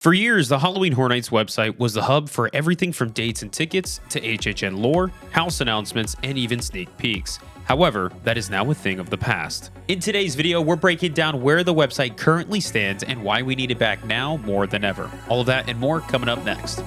For years, the Halloween Horror Nights website was the hub for everything from dates and tickets to HHN lore, house announcements, and even sneak peeks. However, that is now a thing of the past. In today's video, we're breaking down where the website currently stands and why we need it back now more than ever. All of that and more coming up next.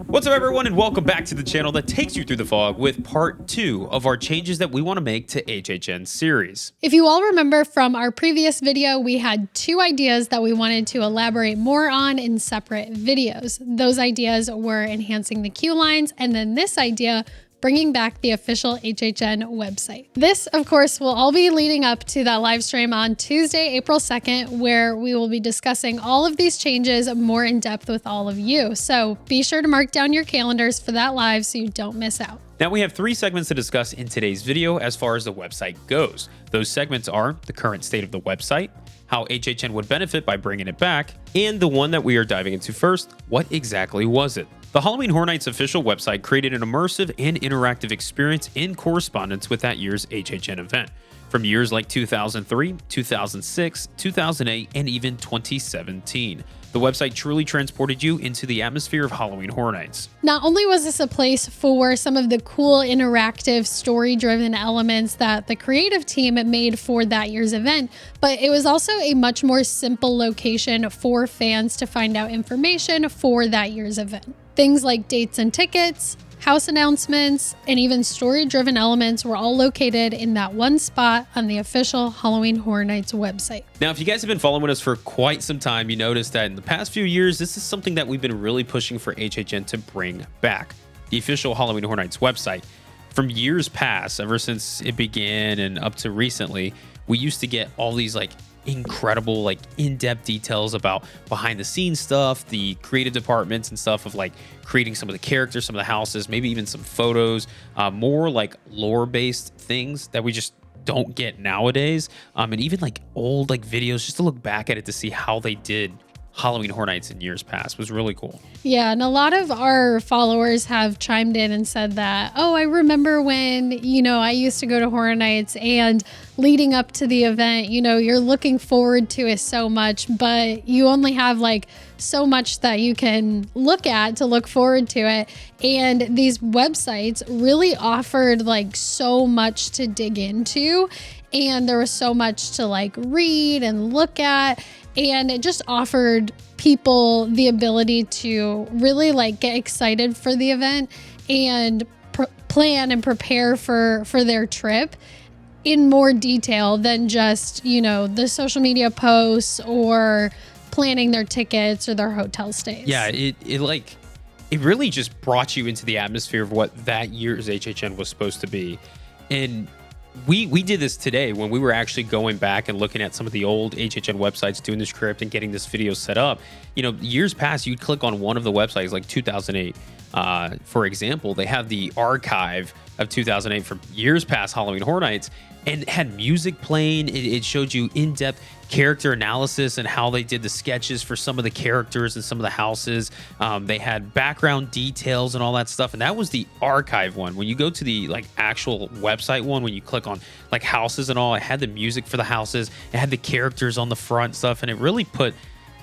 What's up, everyone, and welcome back to the channel that takes you through the fog with part 2 of our changes that we want to make to HHN series. If you all remember from our previous video, we had 2 ideas that we wanted to elaborate more on in separate videos. Those ideas were enhancing the queue lines, and then this idea, bringing back the official HHN website. This, of course, will all be leading up to that live stream on Tuesday, April 2nd, where we will be discussing all of these changes more in depth with all of you. So be sure to mark down your calendars for that live so you don't miss out. Now, we have 3 segments to discuss in today's video as far as the website goes. Those segments are the current state of the website, how HHN would benefit by bringing it back, and the one that we are diving into first, what exactly was it? The Halloween Horror Nights official website created an immersive and interactive experience in correspondence with that year's HHN event, from years like 2003, 2006, 2008, and even 2017. The website truly transported you into the atmosphere of Halloween Horror Nights. Not only was this a place for some of the cool, interactive, story-driven elements that the creative team made for that year's event, but it was also a much more simple location for fans to find out information for that year's event. Things like dates and tickets, house announcements, and even story-driven elements were all located in that one spot on the official Halloween Horror Nights website. Now, if you guys have been following us for quite some time, you noticed that in the past few years, this is something that we've been really pushing for HHN to bring back. The official Halloween Horror Nights website. From years past, ever since it began and up to recently, we used to get all these incredible in-depth details about behind the scenes stuff, the creative departments and stuff of creating some of the characters, some of the houses, maybe even some photos, more lore based things that we just don't get nowadays, and even old videos just to look back at it to see how they did Halloween Horror Nights in years past was really cool. Yeah, and a lot of our followers have chimed in and said that, oh, I remember when, I used to go to Horror Nights and leading up to the event, you're looking forward to it so much, but you only have so much that you can look at to look forward to it. And these websites really offered so much to dig into, and there was so much to read and look at. And it just offered people the ability to really get excited for the event and plan and prepare for their trip in more detail than just, the social media posts or planning their tickets or their hotel stays. Yeah, it really just brought you into the atmosphere of what that year's HHN was supposed to be. And we did this today when we were actually going back and looking at some of the old HHN websites, doing the script and getting this video set up. Years past, you'd click on one of the websites, like 2008. For example, they have the archive of 2008 from years past Halloween Horror Nights, and it had music playing. It showed you in-depth character analysis and how they did the sketches for some of the characters and some of the houses. They had background details and all that stuff, and that was the archive one. When you go to the actual website one, when you click on houses and all, it had the music for the houses, it had the characters on the front stuff, and it really put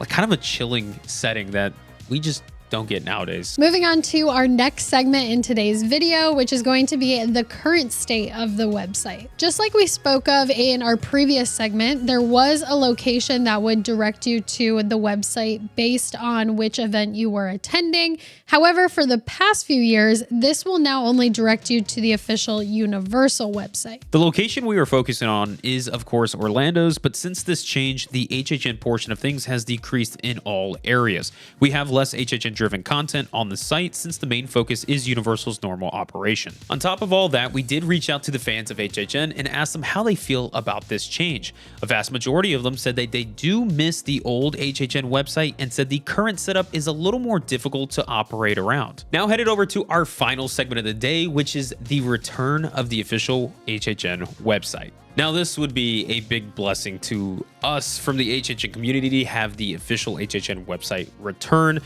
kind of a chilling setting that we just don't get nowadays. Moving on to our next segment in today's video, which is going to be the current state of the website. Just like we spoke of in our previous segment, there was a location that would direct you to the website based on which event you were attending. However, for the past few years, this will now only direct you to the official Universal website. The location we are focusing on is, of course, Orlando's, but since this change, the HHN portion of things has decreased in all areas. We have less HHN driven content on the site since the main focus is Universal's normal operation. On top of all that, we did reach out to the fans of HHN and asked them how they feel about this change. A vast majority of them said that they do miss the old HHN website and said the current setup is a little more difficult to operate around. Now headed over to our final segment of the day, which is the return of the official HHN website. Now, this would be a big blessing to us from the HHN community to have the official HHN website return.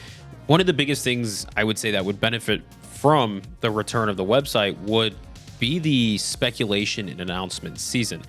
One of the biggest things I would say that would benefit from the return of the website would be the speculation and announcement season.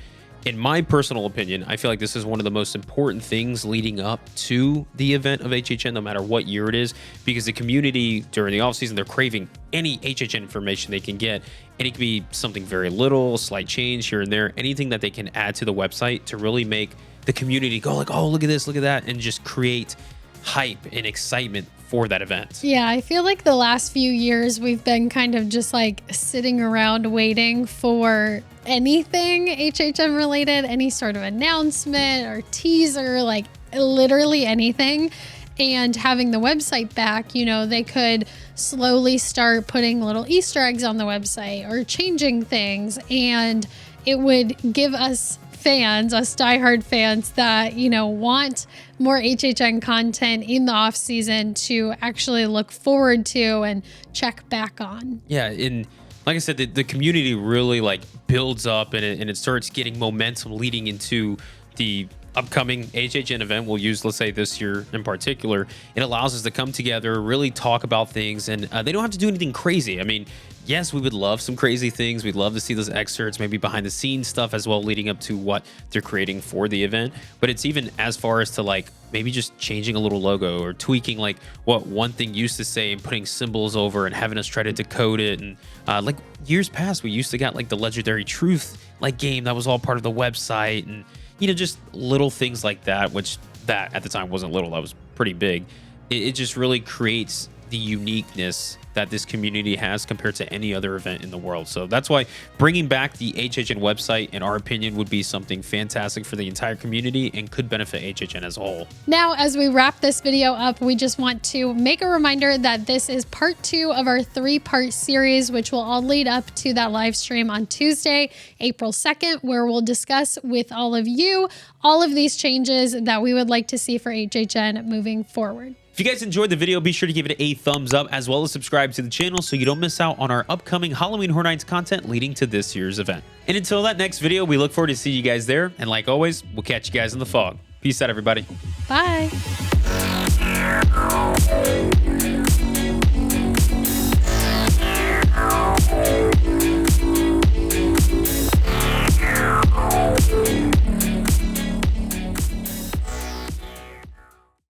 In my personal opinion, I feel like this is one of the most important things leading up to the event of HHN, no matter what year it is, because the community during the offseason, they're craving any HHN information they can get. And it can be something very little, slight change here and there, anything that they can add to the website to really make the community go like, oh, look at this, look at that, and just create hype and excitement for that event. Yeah, I feel like the last few years we've been kind of just like sitting around waiting for anything HHN related, any sort of announcement or teaser, like literally anything. And having the website back, you know, they could slowly start putting little Easter eggs on the website or changing things. And it would give us fans, us diehard fans that, you know, want more HHN content in the off season to actually look forward to and check back on. Yeah, and like I said, the community really like builds up and it starts getting momentum leading into the upcoming HHN event. We'll use, let's say this year in particular. It allows us to come together, really talk about things, and they don't have to do anything crazy. I mean, yes, we would love some crazy things. We'd love to see those excerpts, maybe behind the scenes stuff as well, leading up to what they're creating for the event. But it's even as far as to like maybe just changing a little logo or tweaking like what one thing used to say and putting symbols over and having us try to decode it. And like years past, we used to get like the Legendary Truth like game that was all part of the website, and you know, just little things like that, which that at the time wasn't little, that was pretty big. It just really creates the uniqueness that this community has compared to any other event in the world. So that's why bringing back the HHN website, in our opinion, would be something fantastic for the entire community and could benefit HHN as a whole. Now, as we wrap this video up, we just want to make a reminder that this is part 2 of our 3-part series, which will all lead up to that live stream on Tuesday, April 2nd, where we'll discuss with all of you all of these changes that we would like to see for HHN moving forward. If you guys enjoyed the video, be sure to give it a thumbs up as well as subscribe to the channel so you don't miss out on our upcoming Halloween Horror Nights content leading to this year's event. And until that next video, we look forward to seeing you guys there. And like always, we'll catch you guys in the fog. Peace out, everybody. Bye.